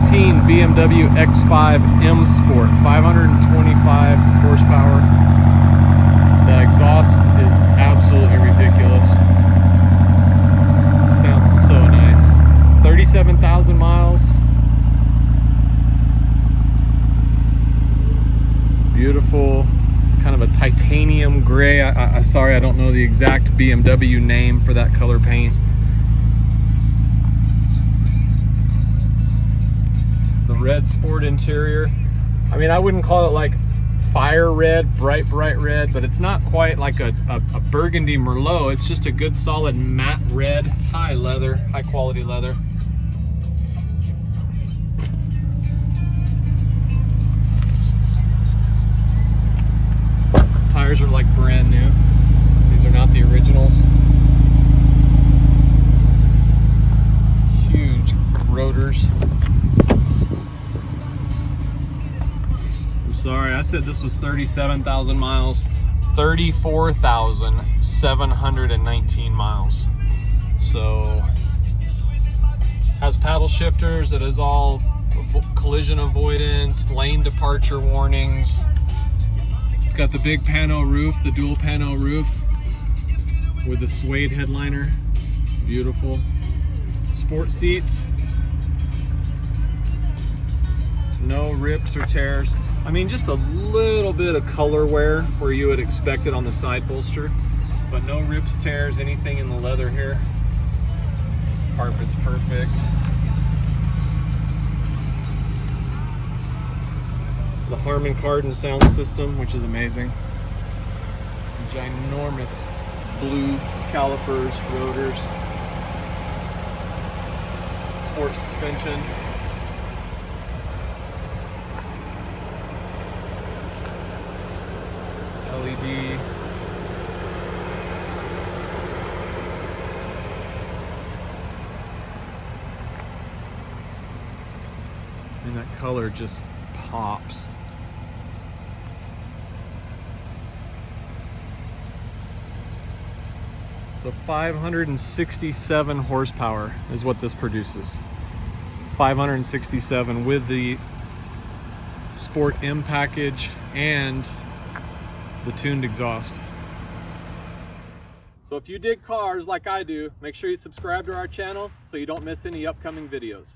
2019 BMW X5 M Sport, 525 horsepower. The exhaust is absolutely ridiculous. Sounds so nice. 37,000 miles. Beautiful, kind of a titanium gray. Sorry, I don't know the exact BMW name for that color paint. The red sport interior. I mean, I wouldn't call it like fire red, bright red, but it's not quite like a burgundy Merlot. It's just a good solid matte red, high leather, high quality leather. Tires are like brand new. These are not the originals. Huge rotors. I'm sorry, I said this was 37,000 miles. 34,719 miles. So, has paddle shifters. It is all collision avoidance, lane departure warnings. It's got the big pano roof, the dual pano roof with the suede headliner. Beautiful. Sport seats. No rips or tears. I mean, just a little bit of color wear where you would expect it on the side bolster, but no rips, tears, anything in the leather here. Carpet's perfect. The Harman Kardon sound system, which is amazing. Ginormous blue calipers, rotors, sport suspension. LED. And that color just pops. So 567 horsepower is what this produces. 567 with the Sport M package and the tuned exhaust. So if you dig cars like I do, make sure you subscribe to our channel so you don't miss any upcoming videos.